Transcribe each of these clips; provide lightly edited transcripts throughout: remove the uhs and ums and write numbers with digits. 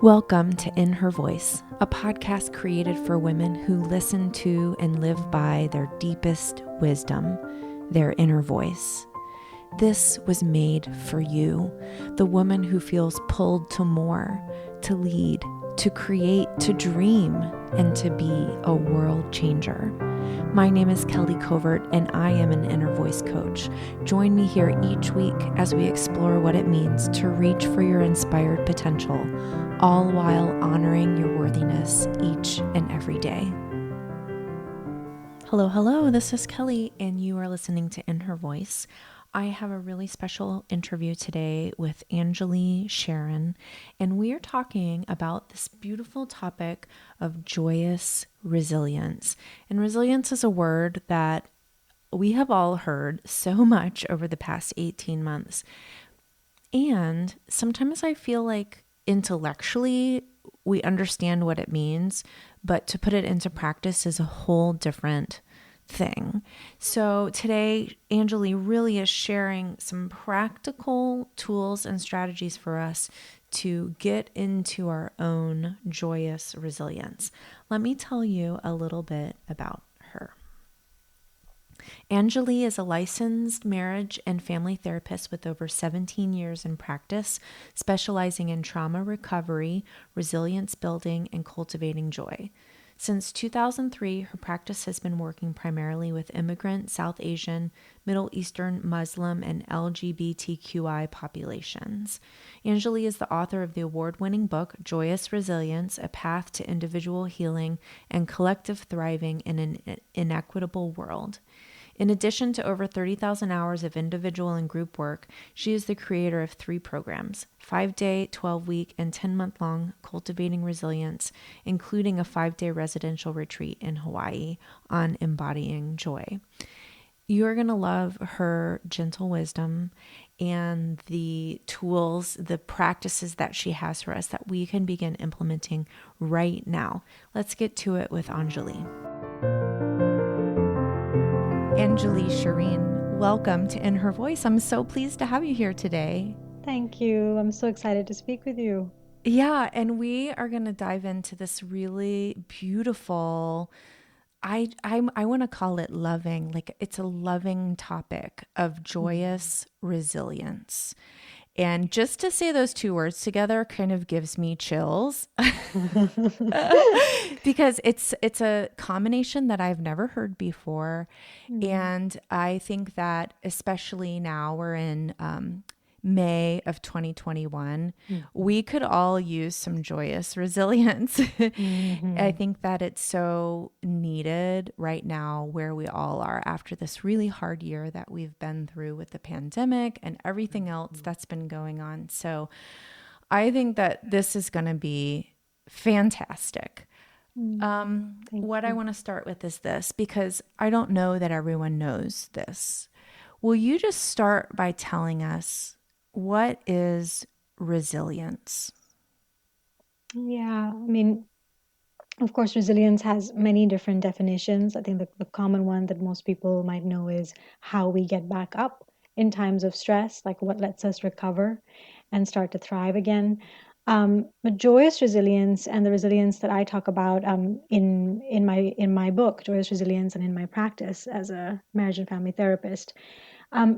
Welcome to In Her Voice, a podcast created for women who listen to and live by their deepest wisdom, their inner voice. This was made for you, the woman who feels pulled to more, to lead, to create, to dream, and to be a world changer. My name is Kelly Covert, and I am an inner voice coach. Join me here each week as we explore what it means to reach for your inspired potential, all while honoring your worthiness each and every day. Hello, this is Kelly, and you are listening to In Her Voice. I have a really special interview today with Anjuli Sherin, and we are talking about this beautiful topic of joyous resilience. And resilience is a word that we have all heard so much over the past 18 months. And sometimes I feel like intellectually we understand what it means, but to put it into practice is a whole different thing. So today, Anjuli really is sharing some practical tools and strategies for us to get into our own joyous resilience. Let me tell you a little bit about her. Anjuli is a licensed marriage and family therapist with over 17 years in practice, specializing in trauma recovery, resilience building, and cultivating joy. Since 2003, her practice has been working primarily with immigrant, South Asian, Middle Eastern, Muslim, and LGBTQI populations. Anjuli is the author of the award-winning book, Joyous Resilience, A Path to Individual Healing and Collective Thriving in an Inequitable World. In addition to over 30,000 hours of individual and group work, she is the creator of 3 programs, 5-day, 12-week, and 10-month-long Cultivating Resilience, including a 5-day residential retreat in Hawaii on embodying joy. You're going to love her gentle wisdom and the tools, the practices that she has for us that we can begin implementing right now. Let's get to it with Anjuli. Anjuli Sherin, welcome to In Her Voice. I'm so pleased to have you here today. Thank you. I'm so excited to speak with you. Yeah, and we are going to dive into this really beautiful, I want to call it loving, like it's a loving topic of joyous resilience. And just to say those 2 words together kind of gives me chills because it's a combination that I've never heard before. And I think that especially now we're in May of 2021, we could all use some joyous resilience. I think that it's so needed right now where we all are after this really hard year that we've been through with the pandemic and everything else that's been going on. So I think that this is going to be fantastic. What I want to start with is this, because I don't know that everyone knows this. Will you just start by telling us what is resilience? Yeah, of course, resilience has many different definitions. I think the common one that most people might know is how we get back up in times of stress, like what lets us recover and start to thrive again. But joyous resilience and the resilience that I talk about in my book, Joyous Resilience, and in my practice as a marriage and family therapist,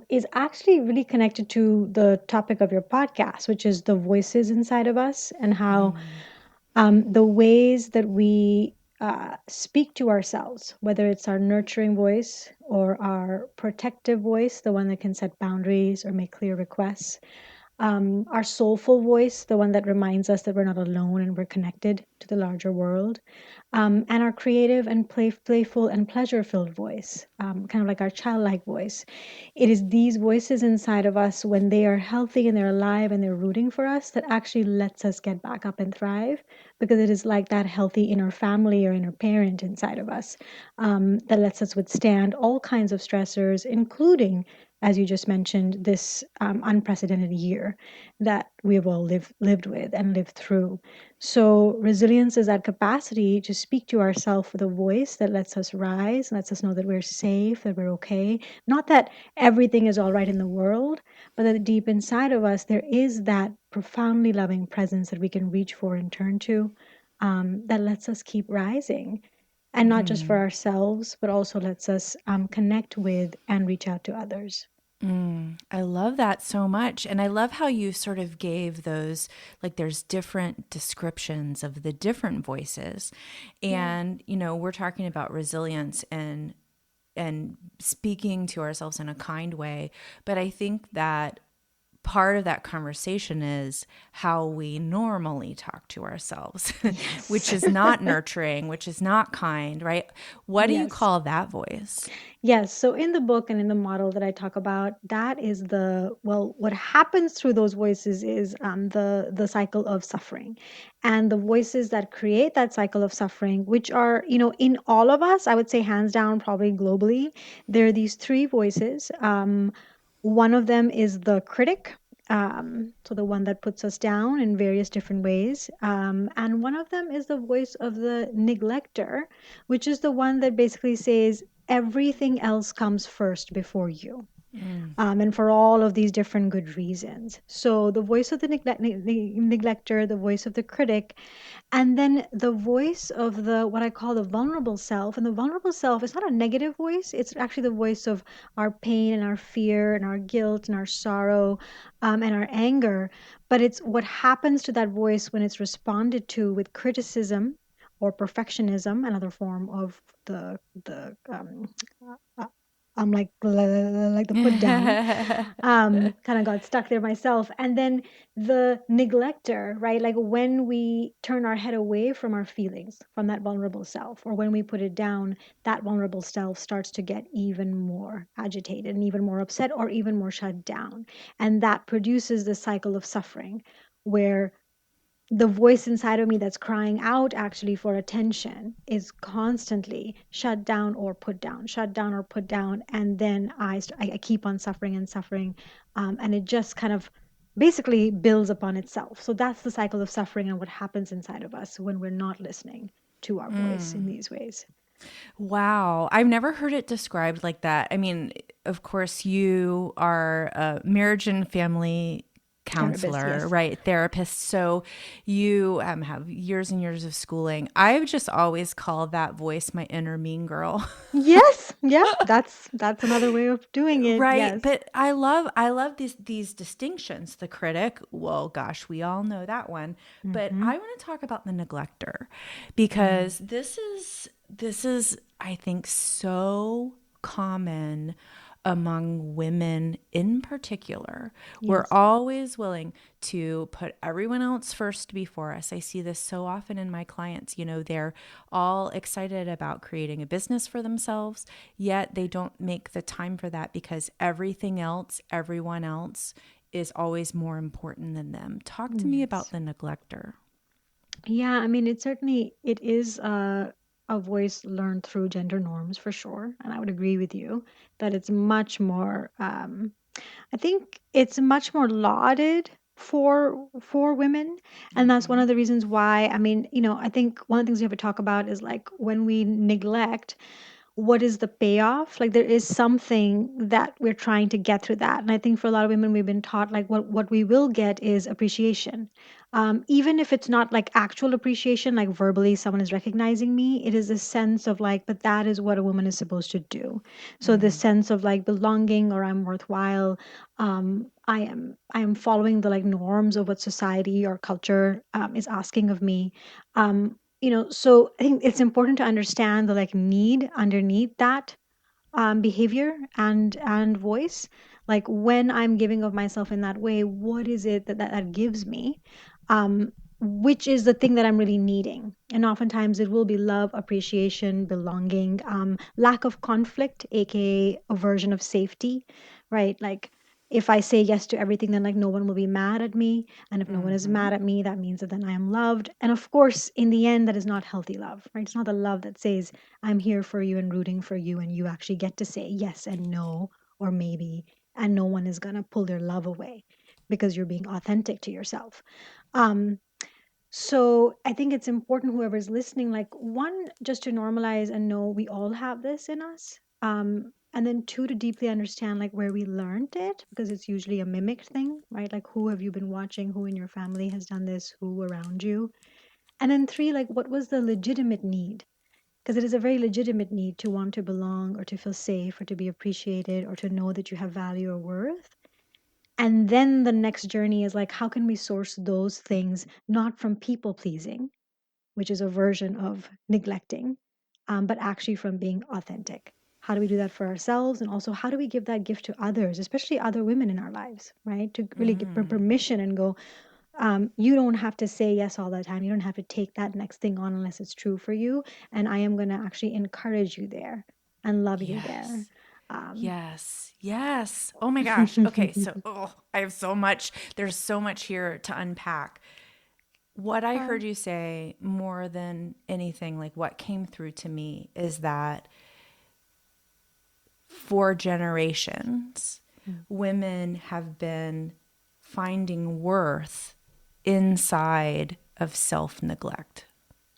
is actually really connected to the topic of your podcast, which is the voices inside of us and how the ways that we speak to ourselves, whether it's our nurturing voice or our protective voice, the one that can set boundaries or make clear requests, our soulful voice, the one that reminds us that we're not alone and we're connected to the larger world, and our creative and playful and pleasure-filled voice, kind of like our childlike voice. It is these voices inside of us, when they are healthy and they're alive and they're rooting for us, that actually lets us get back up and thrive, because it is like that healthy inner family or inner parent inside of us that lets us withstand all kinds of stressors, including as you just mentioned, this unprecedented year that we have all lived with and lived through. So resilience is that capacity to speak to ourselves with a voice that lets us rise, lets us know that we're safe, that we're okay. Not that everything is all right in the world, but that deep inside of us, there is that profoundly loving presence that we can reach for and turn to, that lets us keep rising. And not just for ourselves, but also lets us connect with and reach out to others. I love that so much. And I love how you sort of gave those, like, there's different descriptions of the different voices. Yeah. And, we're talking about resilience and speaking to ourselves in a kind way. But I think that part of that conversation is how we normally talk to ourselves, which Yes. is not nurturing, which is not kind, right? What do you Yes. call that voice? Yes. So in the book and in the model that I talk about, that is what happens through those voices is the cycle of suffering, and the voices that create that cycle of suffering, which are, in all of us, I would say hands down, probably globally, there are these three voices. One of them is the critic. So the one that puts us down in various different ways. And one of them is the voice of the neglector, which is the one that basically says everything else comes first before you. And for all of these different good reasons. So the voice of the neglector, the voice of the critic, and then the voice of the what I call the vulnerable self. And the vulnerable self is not a negative voice, it's actually the voice of our pain and our fear and our guilt and our sorrow, and our anger. But it's what happens to that voice when it's responded to with criticism or perfectionism, another form of the uh, I'm like the put down. Kind of got stuck there myself. And then the neglector, right? Like when we turn our head away from our feelings, from that vulnerable self, or when we put it down, that vulnerable self starts to get even more agitated and even more upset or even more shut down. And that produces the cycle of suffering where the voice inside of me that's crying out actually for attention is constantly shut down or put down, shut down or put down. And then I keep on suffering and suffering. And it just kind of basically builds upon itself. So that's the cycle of suffering and what happens inside of us when we're not listening to our voice in these ways. Wow. I've never heard it described like that. I mean, of course, you are a marriage and family Therapist, counselor, yes. right? Therapist. So you have years and years of schooling. I've just always called that voice my inner mean girl. Yes. Yeah. That's another way of doing it. Right, Yes. but I love these distinctions. The critic, well, gosh, we all know that one. But Mm-hmm. I want to talk about the neglector Mm. because this is I think so common among women in particular. We're Yes. always willing to put everyone else first before us. I see this so often in my clients. They're all excited about creating a business for themselves, yet they don't make the time for that because everything else, everyone else is always more important than them. Talk to me about Yes. the neglector. Yeah, I mean, it is a voice learned through gender norms for sure, and I would agree with you that it's much more. I think it's much more lauded for women, and that's one of the reasons why. I mean, I think one of the things we have to talk about is like when we neglect, what is the payoff? Like there is something that we're trying to get through that. And I think for a lot of women, we've been taught like what we will get is appreciation. Even if it's not like actual appreciation, like verbally someone is recognizing me, it is a sense of like, but that is what a woman is supposed to do. So this sense of like belonging or I'm worthwhile. I am following the like norms of what society or culture is asking of me. So I think it's important to understand the like need underneath that behavior and voice. Like when I'm giving of myself in that way, what is it that gives me? Which is the thing that I'm really needing. And oftentimes it will be love, appreciation, belonging, lack of conflict, aka a version of safety, right? Like if I say yes to everything, then like no one will be mad at me. And if no one is mad at me, that means that then I am loved. And of course, in the end, that is not healthy love, right? It's not the love that says, I'm here for you and rooting for you, and you actually get to say yes and no or maybe. and no one is going to pull their love away because you're being authentic to yourself. Um, so I think it's important, whoever's listening, like one, just to normalize and know we all have this in us. And then two, to deeply understand like where we learned it, because it's usually a mimicked thing, right? Like who have you been watching? Who in your family has done this? Who around you? And then three, like what was the legitimate need? Because it is a very legitimate need to want to belong or to feel safe or to be appreciated or to know that you have value or worth. And then the next journey is like, how can we source those things not from people pleasing, which is a version of neglecting, but actually from being authentic? How do we do that for ourselves? And also, how do we give that gift to others, especially other women in our lives, right? To really give them permission and go, you don't have to say yes all the time. You don't have to take that next thing on unless it's true for you. And I am going to actually encourage you there and love you there. Yes. Um, Yes. Yes. Oh my gosh. Okay. So, I have so much. There's so much here to unpack. What I uh, heard you say more than anything, like what came through to me, is that for generations, mm, women have been finding worth inside of self neglect.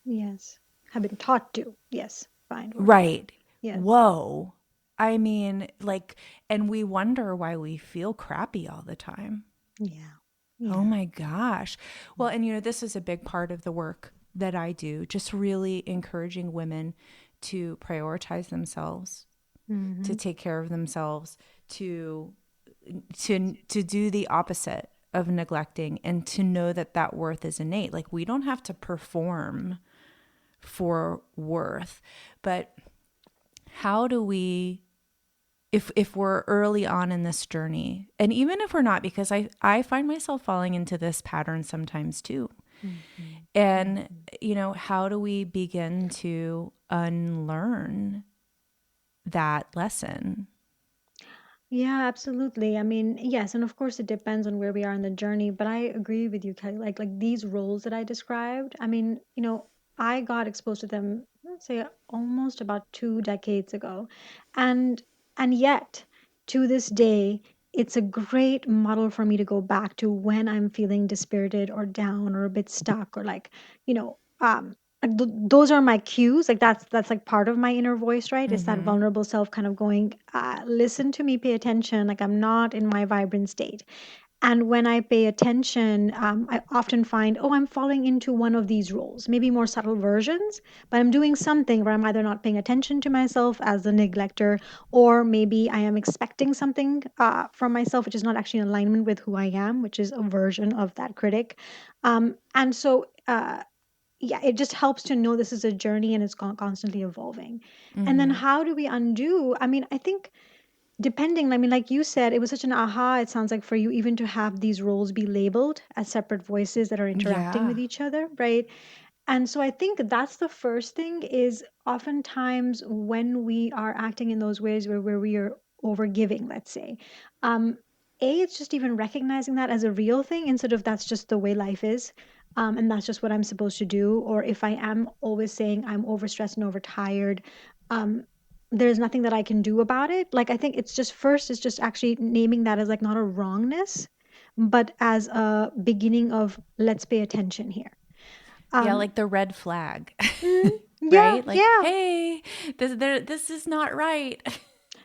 yes. Have been taught to. Yes. Find worth. Right. Yes. Whoa. I mean, like, and we wonder why we feel crappy all the time. Yeah. Oh Yeah. my gosh. Well, and this is a big part of the work that I do, just really encouraging women to prioritize themselves, to Mm-hmm. take care of themselves, to to do the opposite of neglecting, and to know that that worth is innate. Like, we don't have to perform for worth. But how do we, if we're early on in this journey, and even if we're not, because I find myself falling into this pattern sometimes too. Mm-hmm. And how do we begin to unlearn that lesson? Yeah, absolutely. I mean, yes, and of course it depends on where we are in the journey, but I agree with you, Kelly. Like these roles that I described, I mean, I got exposed to them, let's say almost about 2 decades ago. And and yet to this day, it's a great model for me to go back to when I'm feeling dispirited or down or a bit stuck or like, you know, like those are my cues. Like that's like part of my inner voice, right? It's that Mm-hmm. vulnerable self kind of going, listen to me, pay attention. Like I'm not in my vibrant state. And when I pay attention, I often find, oh, I'm falling into one of these roles, maybe more subtle versions, but I'm doing something where I'm either not paying attention to myself as the neglector, or maybe I am expecting something from myself, which is not actually in alignment with who I am, which is a version of that critic. And so, yeah, it just helps to know this is a journey and it's constantly evolving. And then Mm-hmm. how do we undo? I mean, I think depending, I mean, like you said, it was such an aha, it sounds like, for you even to have these roles be labeled as separate voices that are interacting with Yeah. each other, right? And so I think that's the first thing is oftentimes when we are acting in those ways where we are overgiving, let's say, um, it's just even recognizing that as a real thing instead of that's just the way life is. And that's just what I'm supposed to do. Or if I am always saying I'm overstressed and overtired, um, there's nothing that I can do about it. Like, I think it's just first, it's just actually naming that as like not a wrongness, but as a beginning of let's pay attention here. Yeah, Um, like the red flag. yeah, Right? Like, yeah. hey, this is not right.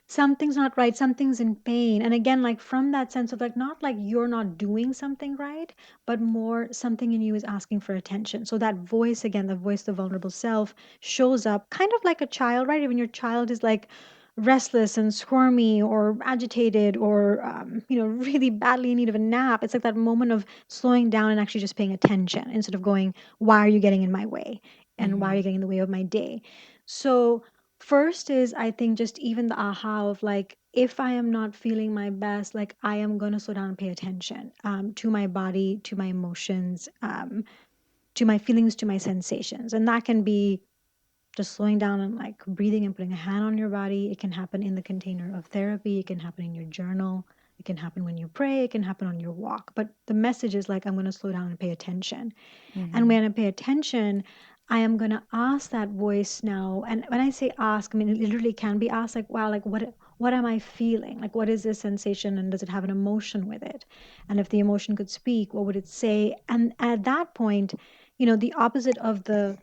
Something's not right. Something's in pain. And again, like from that sense of like, not like you're not doing something right, but more something in you is asking for attention. So that voice, again, the voice, the vulnerable self shows up kind of like a child, right? When your child is like restless and squirmy or agitated or, really badly in need of a nap, it's like that moment of slowing down and actually just paying attention instead of going, why are you getting in my way? And why are Mm-hmm. you getting in the way of my day? So, first is, I think, just even the aha of like, if I am not feeling my best, like I am going to slow down and pay attention to my body, to my emotions, to my feelings, to my sensations. And that can be just slowing down and like breathing and putting a hand on your body. It can happen in the container of therapy. It can happen in your journal. It can happen when you pray. It can happen on your walk. But the message is like, I'm going to slow down and pay attention. And Mm-hmm. when I pay attention, I am going to ask that voice now. And when I say ask, I mean, it literally can be asked like, wow, like what am I feeling? Like, what is this sensation, and does it have an emotion with it? And if the emotion could speak, what would it say? And at that point, the opposite of the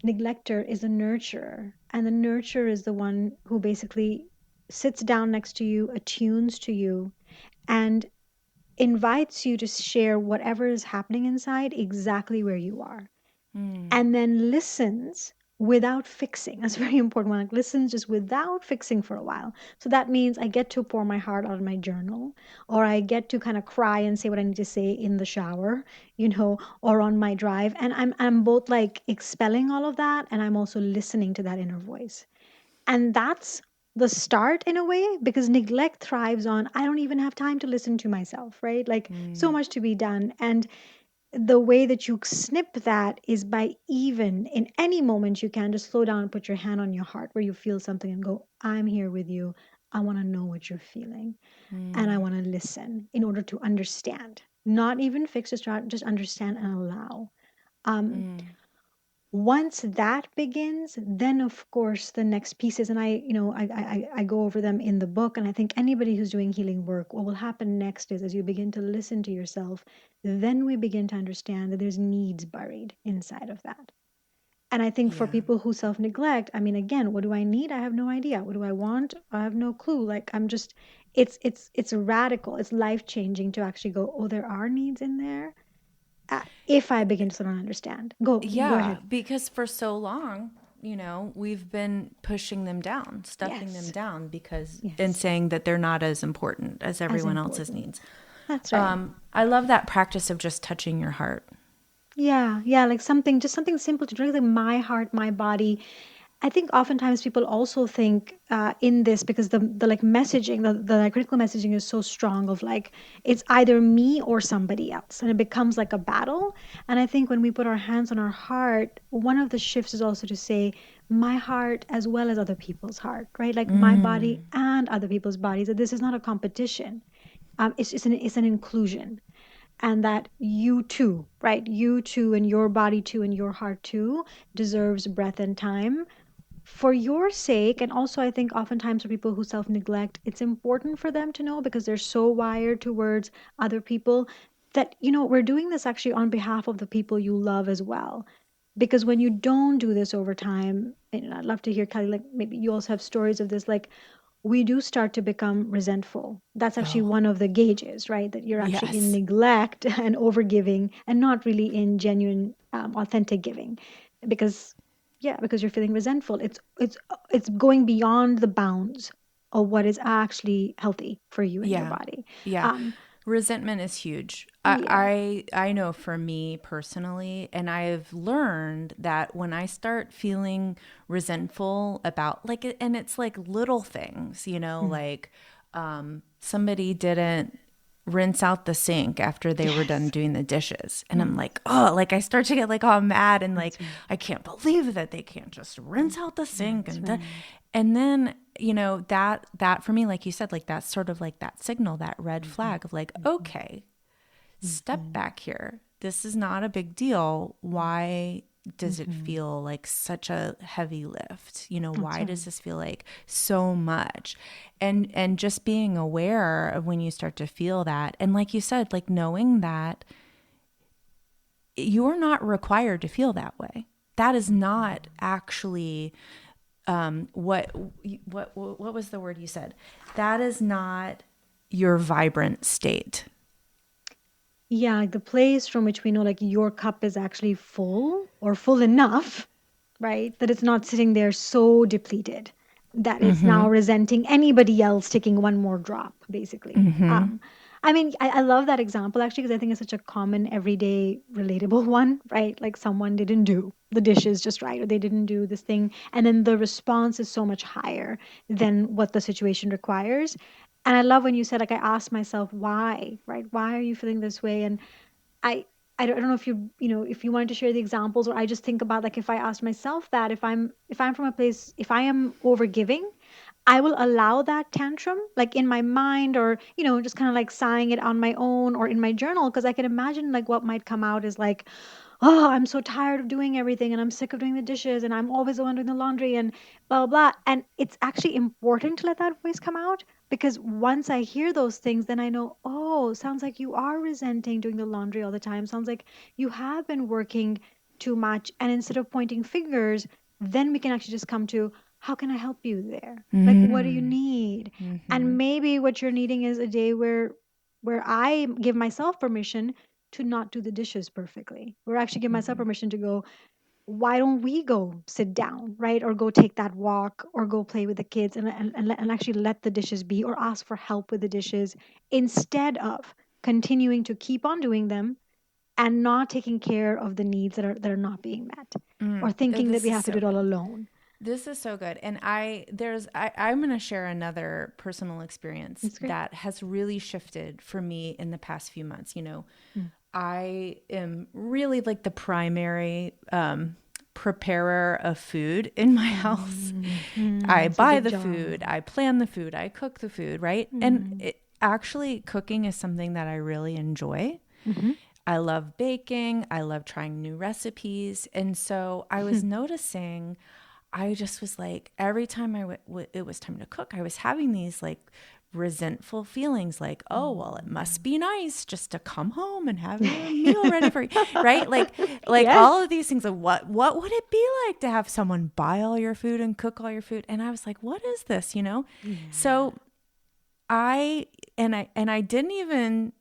neglector is the nurturer, and the nurturer is the one who basically sits down next to you, attunes to you, and invites you to share whatever is happening inside exactly where you are, and then listens without fixing. That's a very important one. Like, listens just without fixing for a while. So that means I get to pour my heart out in my journal, or I get to kind of cry and say what I need to say in the shower, or on my drive. And I'm both like expelling all of that, and I'm also listening to that inner voice. And that's the start in a way, because neglect thrives on I don't even have time to listen to myself, right? Like, so much to be done. And the way that you snip that is by, even in any moment, you can just slow down and put your hand on your heart where you feel something and go, I'm here with you. I want to know what you're feeling, and I want to listen in order to understand, not even fix, just understand and allow. Um, Once that begins, then of course the next pieces, and I go over them in the book, and I think anybody who's doing healing work, what will happen next is, as you begin to listen to yourself, then we begin to understand that there's needs buried inside of that. And I think for Yeah. people who self neglect, I mean, again, what do I need? I have no idea. What do I want? I have no clue. Like, I'm just, it's radical. It's life changing to actually go, oh, there are needs in there. If I begin to sort of understand, go Yeah, ahead. because for so long, we've been pushing them down, stuffing them Yes. down because and Yes. saying that they're not as important as As everyone else's important. needs. That's right. I love that practice of just touching your heart. Yeah, yeah, like something, just something simple to really, my heart, my body. I think oftentimes people also think in this, because the like messaging, the like critical messaging is so strong of like it's either me or somebody else, and it becomes like a battle. And I think when we put our hands on our heart, one of the shifts is also to say my heart as well as other people's heart, right? Like my body and other people's bodies. That this is not a competition. It's an inclusion, and that you too, right? You too, and your body too, and your heart too deserves breath and time for your sake. And also, I think oftentimes for people who self neglect, it's important for them to know, because they're so wired towards other people, that, we're doing this actually on behalf of the people you love as well. Because when you don't do this over time, and I'd love to hear, Kelly, like maybe you also have stories of this, like we do start to become resentful. That's actually Oh, one of the gauges, right? That you're actually in yes. neglect and overgiving, and not really in genuine, authentic giving, because yeah, because you're feeling resentful. It's going beyond the bounds of what is actually healthy for you and your Yeah. body. Yeah. Um, Resentment is huge. yeah. I know for me personally, and I've learned that when I start feeling resentful about like, and it's like little things, Mm. like somebody didn't rinse out the sink after they were done Yes. doing the dishes. And I'm Mm. like, oh, like I start to get like all mad and like, That's right. I can't believe that they can't just rinse out the sink. That's And right. and then, that for me, like you said, like that's sort of like that signal, that red Mm-hmm. flag of like, Mm-hmm. okay, step Mm-hmm. back here. This is not a big deal. Why does it Mm-hmm. feel like such a heavy lift? That's Why right. does this feel like so much? And just being aware of when you start to feel that. And like you said, like knowing that you're not required to feel that way. That is not actually what what was the word you said? That is not your vibrant state. Yeah, like the place from which we know like your cup is actually full, or full enough, right? That it's not sitting there so depleted that it's now resenting anybody else taking one more drop, basically. I mean, I love that example actually, because I think it's such a common, everyday, relatable one, right? Like someone didn't do the dishes just right, or they didn't do this thing. And then the response is so much higher than what the situation requires. And I love when you said, like, I asked myself, why, right? Why are you feeling this way? And I, I don't know if if you wanted to share the examples, or I just think about like if I asked myself that, if I'm from a place, if I am overgiving, I will allow that tantrum, like in my mind, or, just kind of like sighing it on my own or in my journal, because I can imagine like what might come out is like, oh, I'm so tired of doing everything and I'm sick of doing the dishes and I'm always the one doing the laundry and blah, blah, blah. And it's actually important to let that voice come out, because once I hear those things, then I know, oh, sounds like you are resenting doing the laundry all the time. Sounds like you have been working too much. And instead of pointing fingers, then we can actually just come to, how can I help you there? Like, what do you Mm. need? Mm-hmm. And maybe what you're needing is a day where I give myself permission to not do the dishes perfectly. Or actually give myself Mm-hmm. permission to go, why don't we go sit down, right? Or go take that walk or go play with the kids, and actually let the dishes be, or ask for help with the dishes, instead of continuing to keep on doing them and not taking care of the needs that are not being met, or thinking that This we is have to do so it all good. alone. This is so good. And I'm going to share another personal experience It's great. that has really shifted for me in the past few months. Mm. I am really like the primary preparer of food in my house. I It's a buy big the job. food, I plan the food, I cook the food, right? And actually, cooking is something that I really enjoy. Mm-hmm. I love baking. I love trying new recipes. And so I was noticing, I just was like, every time it was time to cook, I was having these like resentful feelings like, oh, well, it must be nice just to come home and have a meal ready for you, right? Like all Yes. of these things of what would it be like to have someone buy all your food and cook all your food? And I was like, what is this, Yeah. So I didn't even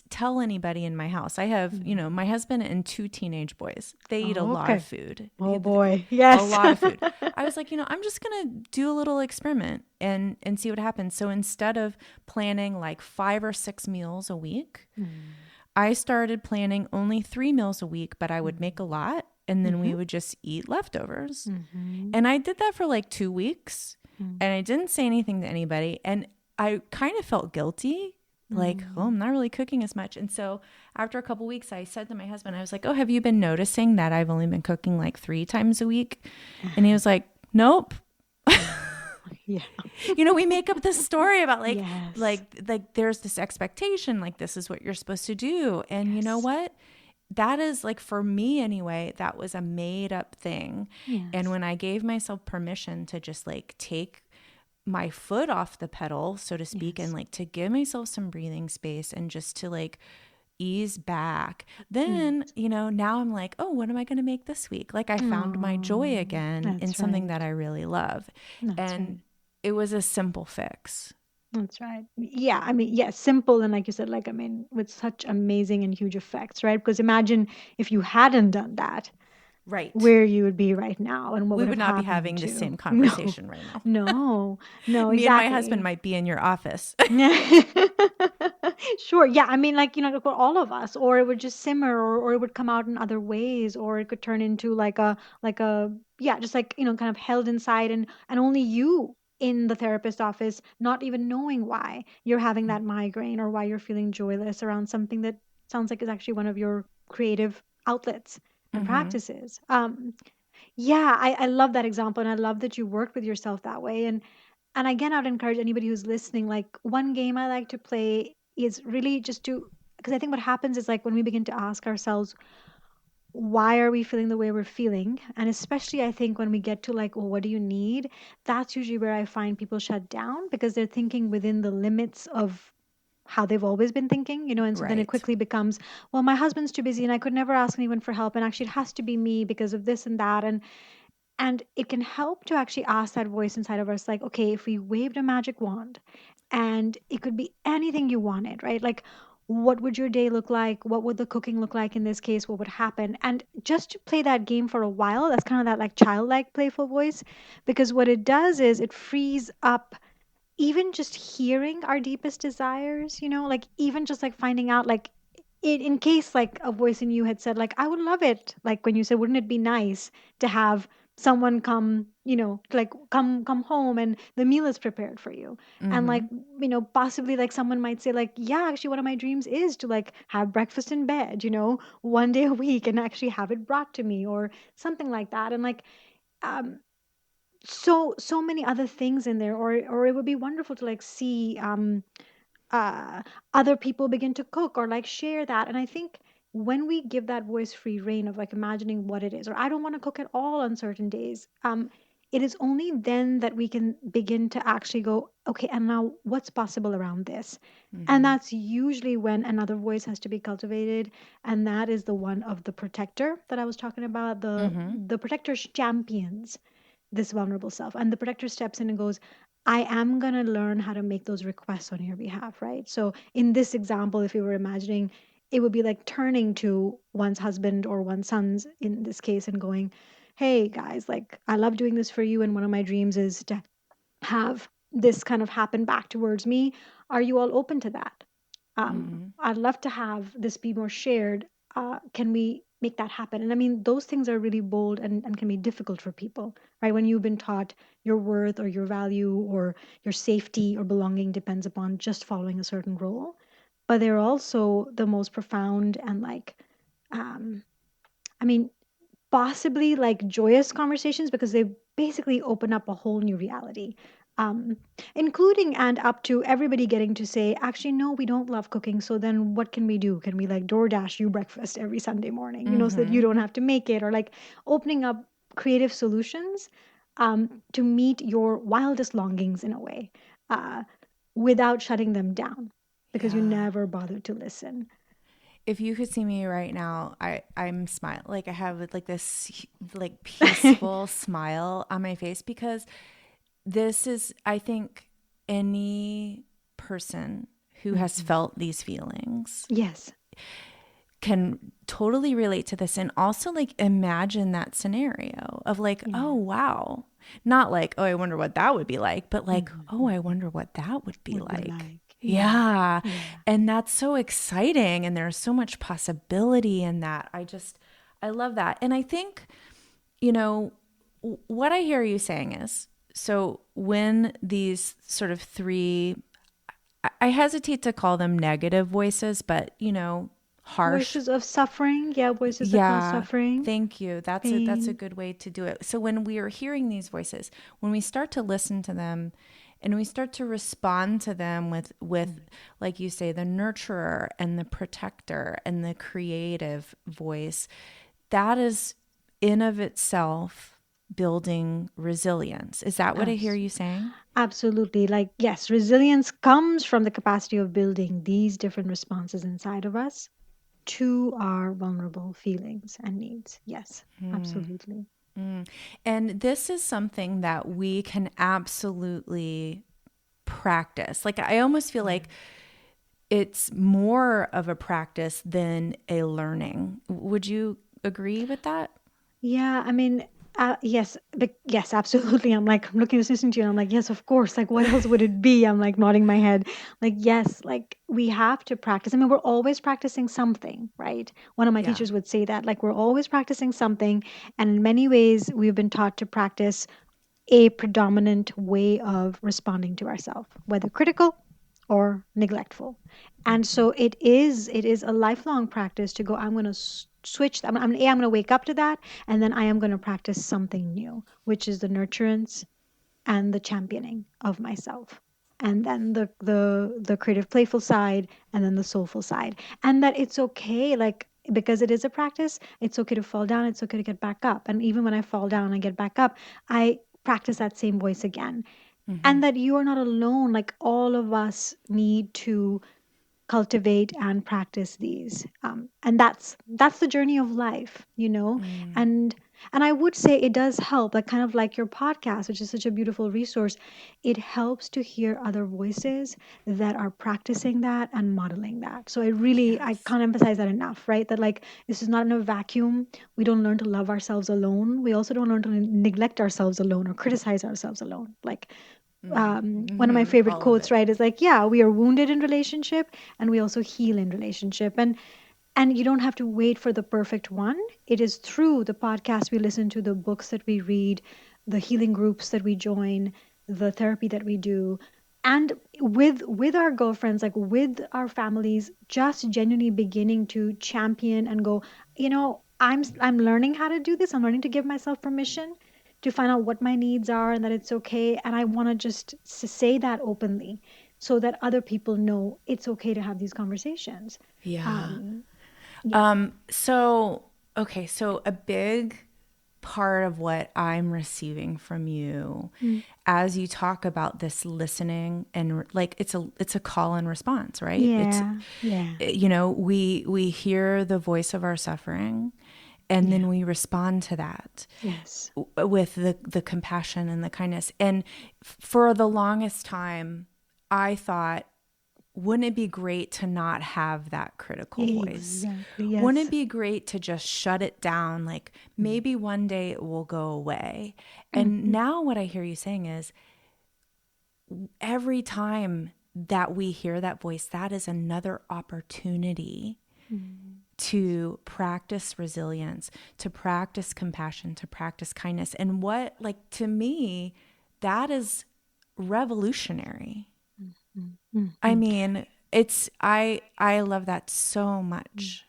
tell anybody in my house. I have, Mm. my husband and two teenage boys. They eat a Oh, lot of okay. food. Oh boy. A Yes. lot of food. I was like, I'm just going to do a little experiment and see what happens. So instead of planning like 5 or 6 meals a week, Mm. I started planning only 3 meals a week, but I would make a Mm. lot and then we Mhm. would just eat leftovers. Mhm. And I did that for like 2 weeks Mm. and I didn't say anything to anybody. And I kind of felt guilty, like, oh, Mm. I'm not really cooking as much. And so after a couple weeks, I said to my husband, I was like, oh, have you been noticing that I've only been cooking like 3 times a week? And he was like, nope. Yeah. We make up this story about Yes. like there's this expectation, like this is what you're supposed to do. And you know Yes. what? That is like, for me anyway, that was a made up thing. And Yes. when I gave myself permission to just like take my foot off the pedal, so to speak, and Yes. like to give myself some breathing space and just to like ease back, Yes. then, now I'm like, oh, what am I going to make this week? Like I found my joy Oh, again in that's something right. that I really love. That's And right. it was a simple fix. That's right. Yeah, I mean, yeah, simple, and like you said, like, I mean, with such amazing and huge effects, right? Because imagine if you hadn't done that, Right. where you would be right now and what We would would have not be happened having the to. same No, conversation right now. no, no, Me and my husband exactly. might be in your office. Sure. Yeah. I mean, like, for all of us, or it would just simmer, or it would come out in other ways, or it could turn into like a, yeah, just like, kind of held inside, and only you in the therapist office, not even knowing why you're having that migraine or why you're feeling joyless around something that sounds like is actually one of your creative outlets and Mm-hmm. practices. Yeah, I love that example, and I love that you worked with yourself that way. And again, I would encourage anybody who's listening, like, one game I like to play is really just to, because I think what happens is like when we begin to ask ourselves, why are we feeling the way we're feeling? And especially, I think when we get to like, well, what do you need? That's usually where I find people shut down, because they're thinking within the limits of how they've always been thinking, and so then it Right. quickly becomes, well, my husband's too busy and I could never ask anyone for help. And actually, it has to be me because of this and that. And it can help to actually ask that voice inside of us, like, okay, if we waved a magic wand and it could be anything you wanted, right? Like, what would your day look like? What would the cooking look like in this case? What would happen? And just to play that game for a while, that's kind of that like childlike, playful voice, because what it does is it frees up even just hearing our deepest desires, like even just like finding out, like, in case like a voice in you had said, like, I would love it, like when you said, wouldn't it be nice to have someone come, like come home and the meal is prepared for you. And like, Mm-hmm. possibly like someone might say, like, yeah, actually one of my dreams is to like have breakfast in bed, one day a week, and actually have it brought to me or something like that. And like, um so many other things in there, or it would be wonderful to like see uh, other people begin to cook or like share that. And I think when we give that voice free reign of like imagining what it is, or I don't want to cook at all on certain days, it is only then that we can begin to actually go, okay, and now what's possible around this? And Mm-hmm. that's usually when another voice has to be cultivated, and that is the one of the protector that I was talking about. The Mm-hmm. the protector champions this vulnerable self. And the protector steps in and goes, I am going to learn how to make those requests on your behalf, right? So, in this example, if you were imagining, it would be like turning to one's husband or one's sons in this case and going, hey guys, like, I love doing this for you. And one of my dreams is to have this kind of happen back towards me. Are you all open to that? Mm-hmm. I'd love to have this be more shared. Can we make that happen? And I mean, those things are really bold and can be difficult for people, right? When you've been taught your worth or your value or your safety or belonging depends upon just following a certain role. But they're also the most profound and like, um, I mean, possibly like joyous conversations because they basically open up a whole new reality, um, including and up to everybody getting to say, actually, no, we don't love cooking. So then what can we do? Can we like DoorDash you breakfast every Sunday morning, so that you Mm-hmm. don't have to make it, or like opening up creative solutions to meet your wildest longings in a way, uh, without shutting them down because you Yeah. never bothered to listen. If you could see me right now, I'm smile like I have like this like peaceful smile on my face because this is, I think, any person who has Mhm. felt these feelings Yes. can totally relate to this and also like imagine that scenario of like, oh, Yeah. wow. Not like, oh, I wonder what that would be like, but like, Mhm, oh, I mhm. wonder what that would be Would be like. like. Yeah. Yeah. Yeah. And that's so exciting. And there's so much possibility in that. I love that. And I think, you know, what I hear you saying is so when these sort of three, I hesitate to call them negative voices, but, harsh. Voices of suffering. Yeah, voices that cause Yeah, suffering, thank you. That's a pain. good way to do it. So when we are hearing these voices, when we start to listen to them and we start to respond to them with like you say, the nurturer and the protector and the creative voice, that is in of itself building resilience. Is that what I hear Abs- you saying? Absolutely. Like, yes, resilience comes from the capacity of building these different responses inside of us to our vulnerable feelings and needs. Yes, absolutely. And this is something that we can absolutely practice. Like I almost feel like it's more of a practice than a learning. Would you agree with that? Yeah, I mean, yes, yes, absolutely. I'm like, I'm looking, listening to you, and I'm like, yes, of course. Like, what else would it be? I'm like nodding my head. Like, yes, like we have to practice. I mean, we're always practicing something, right? One of my Yeah. teachers would say that, like, we're always practicing something. And in many ways, we've been taught to practice a predominant way of responding to ourselves, whether critical or neglectful. And so it is a lifelong practice to go, I'm going to switch. I'm going to wake up to that. And then I am going to practice something new, which is the nurturance and the championing of myself, and then the creative playful side, and then the soulful side. And that it's okay, like, because it is a practice, it's okay to fall down, it's okay to get back up. And even when I fall down and get back up, I practice that same voice again. Mm-hmm. And that you are not alone, like all of us need to cultivate and practice these, and that's the journey of life. Mm. And I would say it does help, like kind of like your podcast, which is such a beautiful resource. It helps to hear other voices that are practicing that and modeling that. So I Yes. can't emphasize that enough, right? That like this is not in a vacuum. We don't learn to love ourselves alone. We also don't learn to neglect ourselves alone or criticize ourselves alone. Like, one of my Mm-hmm. favorite All of quotes, it. right, is like, yeah, we are wounded in relationship and we also heal in relationship. And you don't have to wait for the perfect one. It is through the podcast we listen to, the books that we read, the healing groups that we join, the therapy that we do, and with our girlfriends, like with our families, just genuinely beginning to champion and go, I'm learning how to do this. I'm learning to give myself permission to find out what my needs are and that it's okay. And I want to just say that openly so that other people know it's okay to have these conversations. Yeah. Um, yeah. So, okay. So a big part of what I'm receiving from you Mm. as you talk about this listening and like it's a call and response, right? It's, Yeah. Yeah. you know, we hear the voice of our suffering and Yeah. then we respond to that Yes. with the compassion and the kindness. And for the longest time, I thought, wouldn't it be great to not have that critical voice? Exactly. Wouldn't Yes. it be great to just shut it down? Like Mm. maybe one day it will go away. And Mm. now what I hear you saying is every time that we hear that voice, that is another opportunity Mm. to practice resilience, to practice compassion, to practice kindness. And what, like, to me, that is revolutionary. Mm. Mm. I Mm. mean, I love that so much.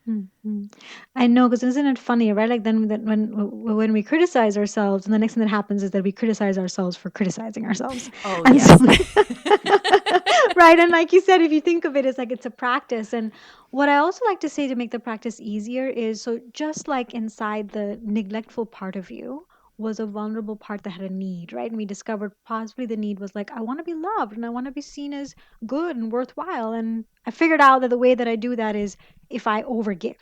Mm. I know, because isn't it funny, right? Like then that when we criticize ourselves, and the next thing that happens is that we criticize ourselves for criticizing ourselves, Oh, and so yes. right. And like you said, if you think of it as like it's a practice, and what I also like to say to make the practice easier is so just like inside the neglectful part of you was a vulnerable part that had a need, right? And we discovered possibly the need was like, I want to be loved and I want to be seen as good and worthwhile. And I figured out that the way that I do that is if I overgive.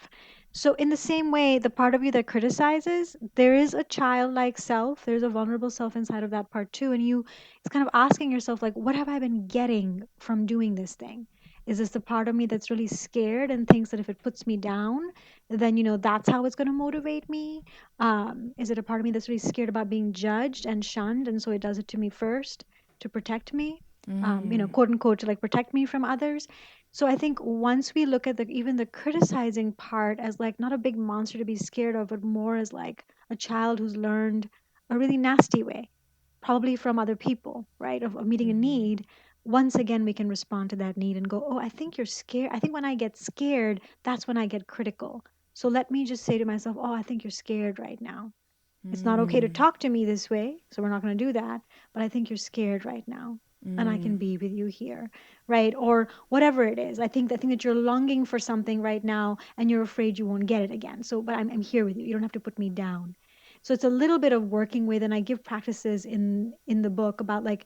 So, in the same way, the part of you that criticizes, there is a childlike self, there's a vulnerable self inside of that part too. And it's kind of asking yourself, like, what have I been getting from doing this thing? Is this the part of me that's really scared and thinks that if it puts me down, then, that's how it's going to motivate me? Is it a part of me that's really scared about being judged and shunned? And so it does it to me first to protect me, quote unquote, to like protect me from others. So I think once we look at even the criticizing part as like not a big monster to be scared of, but more as like a child who's learned a really nasty way, probably from other people, right? Of meeting a need. Once again, we can respond to that need and go, oh, I think you're scared. I think when I get scared, that's when I get critical. So let me just say to myself, oh, I think you're scared right now. It's not okay to talk to me this way, so we're not going to do that. But I think you're scared right now, and I can be with you here, right? Or whatever it is. I think that you're longing for something right now, and you're afraid you won't get it again. So, but I'm here with you. You don't have to put me down. So it's a little bit of working with, and I give practices in the book about like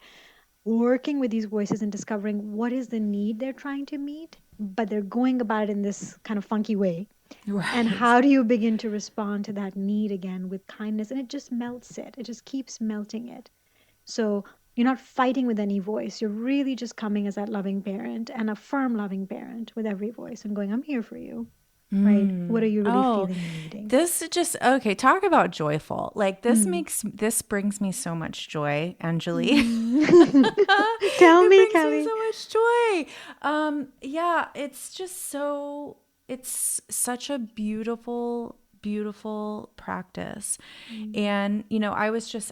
working with these voices and discovering what is the need they're trying to meet, but they're going about it in this kind of funky way, and Right. how do you begin to respond to that need again with kindness? And it just melts it. It just keeps melting it. So you're not fighting with any voice. You're really just coming as that loving parent and a firm loving parent with every voice and going, I'm here for you. Right? What are you really Oh, feeling and needing? this is just okay. Talk about joyful. Like Mm. this brings me so much joy, Anjali. Mm. Tell It me, brings me Kelly. so much joy. Yeah, it's such a beautiful, beautiful practice. Mm. And,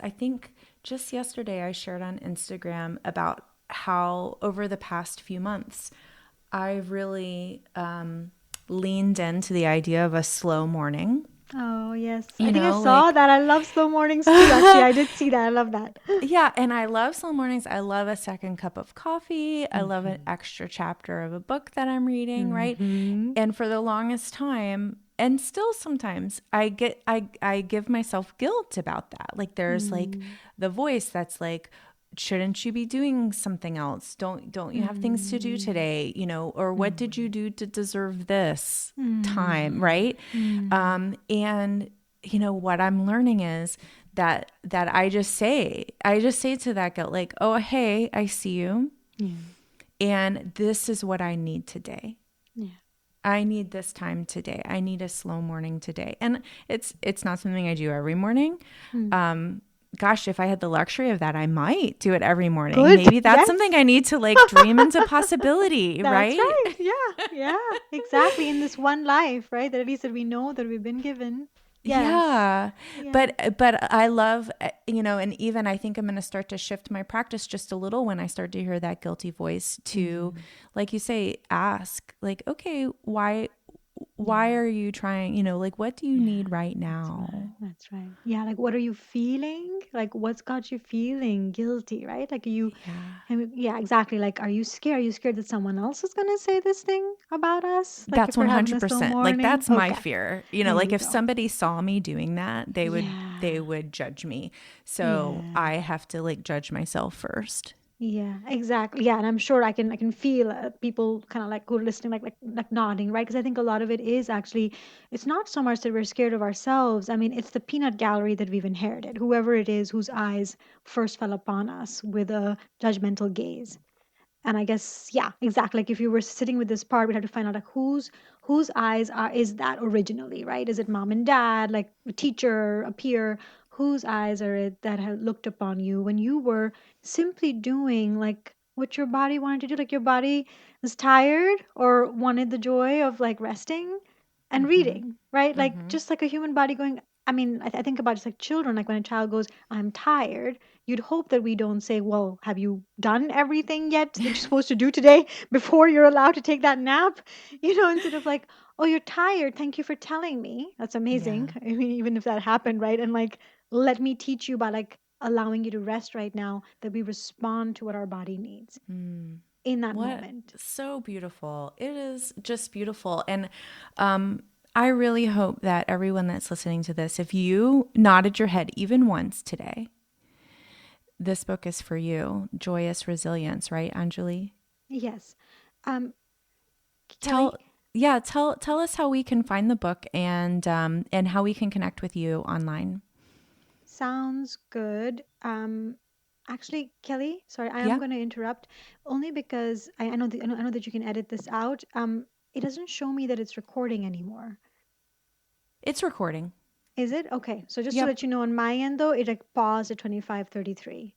I think just yesterday I shared on Instagram about how over the past few months, I've really leaned into the idea of a slow morning. Oh, yes. I You think I know, saw like that. I love slow mornings too. Actually, I did see that. I love that. yeah, and I love slow mornings. I love a second cup of coffee. I love an Mm-hmm. extra chapter of a book that I'm reading, right? Mm-hmm. And for the longest time, and still sometimes I give myself guilt about that. Like there's like Mm. the voice that's like, shouldn't you be doing something else? Don't you have things to do Mm. today? Or what did you Mm. do to deserve this time, Mhm. right? Mm. And what I'm learning is that I just say to that guilt, like, oh, hey, I see you, Yeah. and this is what I need today. Yeah. I need this time today. I need a slow morning today. And it's not something I do every morning. Mm. Gosh, if I had the luxury of that, I might do it every morning. Good. Maybe that's Yes. something I need to like dream into possibility, That's right? right. Yeah. Yeah. Exactly. In this one life, right? That at least that we know that we've been given. Yes. Yeah. Yeah. But I love, and even I think I'm going to start to shift my practice just a little when I start to hear that guilty voice to, Mm. like you say, ask like, okay, why Yeah. are you trying, like, what do you Yeah, need right that's now? right. That's right. Yeah, like what are you feeling? Like what's got you feeling guilty, right? Like you, Yeah. I mean, yeah, exactly. Like, are you scared? Are you scared that someone else is gonna say this thing about us? Like That's if we're having a slow 100%. Like, morning? that's my Okay, fear. there Like, you if go. somebody saw me doing that, they Yeah, would judge me. So yeah. I have to like judge myself first. Yeah, exactly. Yeah, and I'm sure I can feel people kind of like who are listening, like nodding, right? Because I think a lot of it is actually, it's not so much that we're scared of ourselves. I mean, it's the peanut gallery that we've inherited. Whoever it is whose eyes first fell upon us with a judgmental gaze. And I guess, yeah, exactly. Like if you were sitting with this part, we'd have to find out like whose eyes are is that originally, right? Is it mom and dad, like a teacher, a peer? Whose eyes are it that have looked upon you when you were simply doing like what your body wanted to do? Like your body was tired or wanted the joy of like resting and Mm-hmm. reading, right? Like Mm-hmm. just like a human body going, I mean, I think about just like children, like when a child goes, I'm tired, you'd hope that we don't say, well, have you done everything yet that you're supposed to do today before you're allowed to take that nap? Instead of like, oh, you're tired. Thank you for telling me. That's amazing. Yeah. I mean, even if that happened, right? And like, let me teach you by like allowing you to rest right now, that we respond to what our body needs Mm. in that What moment. so beautiful. It is just beautiful. And I really hope that everyone that's listening to this, if you nodded your head even once today, this book is for you. Joyous Resilience, right, Anjuli? Yes. Um, Tell Kelly, yeah, tell us how we can find the book and how we can connect with you online. sounds good. Actually, Kelly, sorry, I am Yeah, going to interrupt only because I know that you can edit this out. It doesn't show me that it's recording anymore. it's recording. Is it? Okay. So just to Yep. let you know on my end though, it like paused at 25:33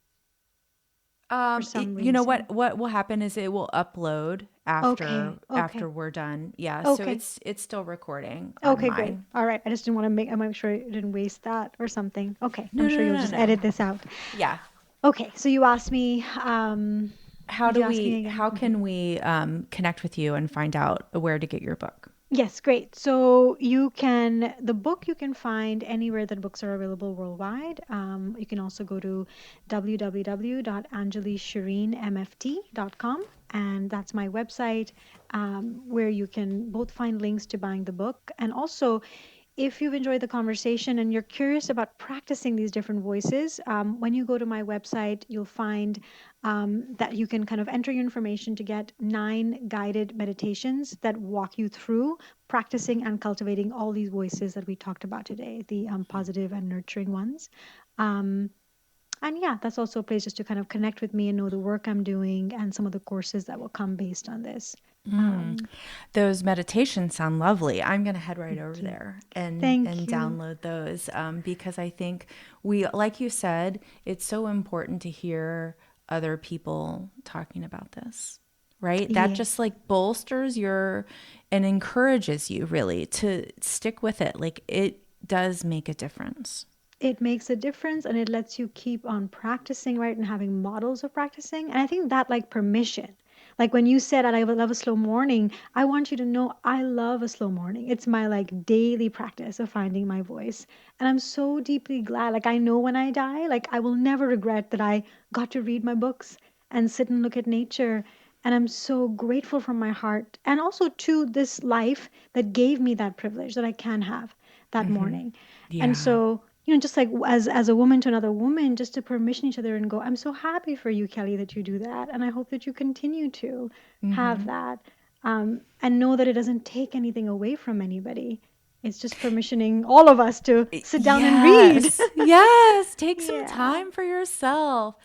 for some You know reason. what will happen is it will upload after Okay. Okay. we're done. Yeah, so Okay. it's still recording on Okay, great. mine. All right. I just didn't want to I make sure it didn't waste that or something. Okay. I'm No, sure no, you'll no, just no. edit this out. Yeah. Okay. So you asked me, How did do you ask me we again? how can we connect with you and find out where to get your book? Yes, great. So the book you can find anywhere that books are available worldwide. You can also go to www.anjulisherinmft.com, and that's my website, where you can both find links to buying the book, and also if you've enjoyed the conversation and you're curious about practicing these different voices, when you go to my website, you'll find that you can kind of enter your information to get 9 guided meditations that walk you through practicing and cultivating all these voices that we talked about today, the positive and nurturing ones. Um, and yeah, that's also a place just to kind of connect with me and know the work I'm doing and some of the courses that will come based on this. Mm. Um, Those meditations sound lovely. I'm going to head right Thank over you. there Thank and you. download those because I think we, like you said, it's so important to hear other people talking about this, right? That Yeah. just like bolsters your and encourages you really to stick with it. Like it does make a difference. It makes a difference and it lets you keep on practicing, right? And having models of practicing. And I think that like permission, like when you said, I love a slow morning, I want you to know I love a slow morning. It's my like daily practice of finding my voice. And I'm so deeply glad. Like I know when I die, like I will never regret that I got to read my books and sit and look at nature. And I'm so grateful from my heart and also to this life that gave me that privilege that I can have that Hmm. morning. And Yeah. so, just like as a woman to another woman, just to permission each other and go, I'm so happy for you, Kelly, that you do that. And I hope that you continue to have Hmm. that. And know that it doesn't take anything away from anybody. It's just permissioning all of us to sit down and read. Yes, yes. Take some Yeah, time for yourself.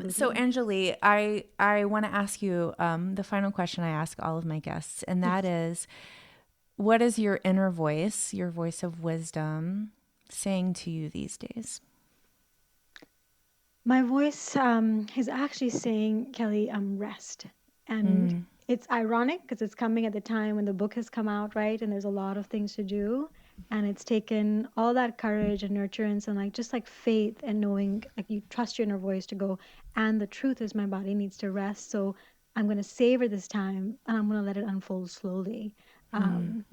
So absolutely. Anjali, I want to ask you the final question I ask all of my guests, and that Yes. is, what is your inner voice, your voice of wisdom, saying to you these days? My voice is actually saying, Kelly, rest. And Mm, it's ironic because it's coming at the time when the book has come out, right? And there's a lot of things to do. And it's taken all that courage and nurturance and like just like faith and knowing like you trust your inner voice to go. And the truth is, my body needs to rest. So I'm going to savor this time and I'm going to let it unfold slowly.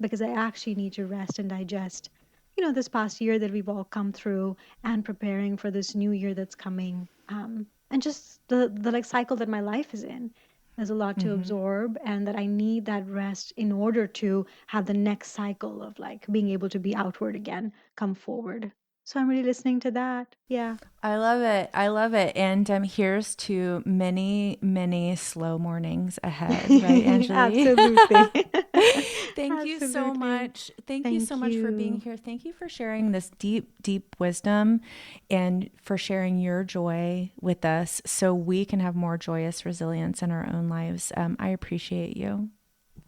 because I actually need to rest and digest, this past year that we've all come through and preparing for this new year that's coming. And just the like cycle that my life is in. There's a lot to absorb, and that I need that rest in order to have the next cycle of like being able to be outward again, come forward. So I'm really listening to that. Yeah. I love it. I love it. And here's to many, many slow mornings ahead, right, Anjali? Absolutely. Thank you so Absolutely. much. Thank you so Thank much for being you. here. Thank you for sharing this deep, deep wisdom and for sharing your joy with us so we can have more joyous resilience in our own lives. I appreciate you.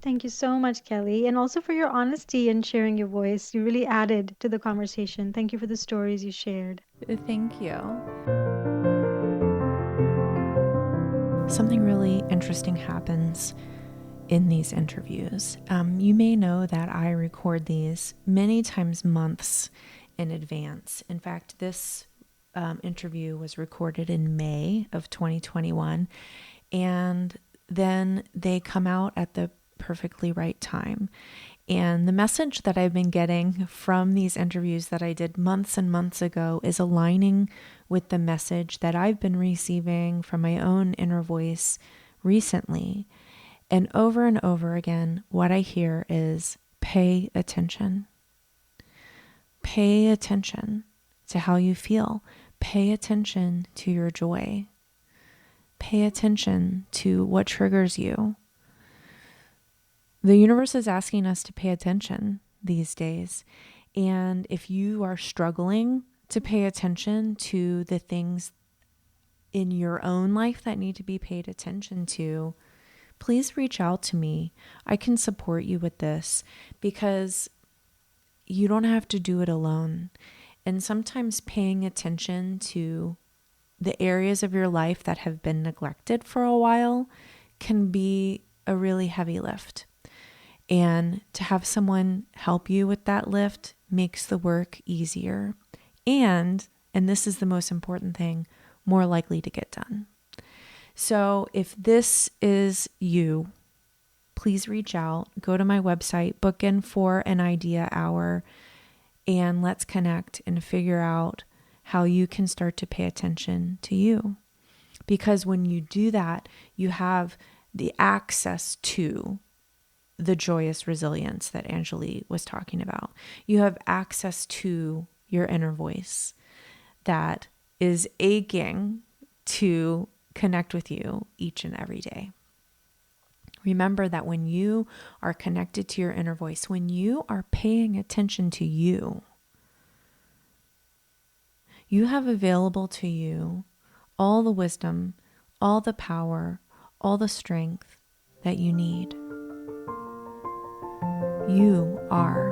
Thank you so much, Kelly, and also for your honesty and sharing your voice. You really added to the conversation. Thank you for the stories you shared. Thank you. Something really interesting happens in these interviews. You may know that I record these many times months in advance. In fact, this interview was recorded in May of 2021, and then they come out at the perfectly right time. And the message that I've been getting from these interviews that I did months and months ago is aligning with the message that I've been receiving from my own inner voice recently. And over again, what I hear is pay attention. Pay attention to how you feel. Pay attention to your joy. Pay attention to what triggers you. The universe is asking us to pay attention these days. And if you are struggling to pay attention to the things in your own life that need to be paid attention to, please reach out to me. I can support you with this because you don't have to do it alone. And sometimes paying attention to the areas of your life that have been neglected for a while can be a really heavy lift. And to have someone help you with that lift makes the work easier. And this is the most important thing, more likely to get done. So if this is you, please reach out, go to my website, book in for an idea hour, and let's connect and figure out how you can start to pay attention to you. Because when you do that, you have the access to the joyous resilience that Anjuli was talking about. You have access to your inner voice that is aching to connect with you each and every day. Remember that when you are connected to your inner voice, when you are paying attention to you, you have available to you all the wisdom, all the power, all the strength that you need. You are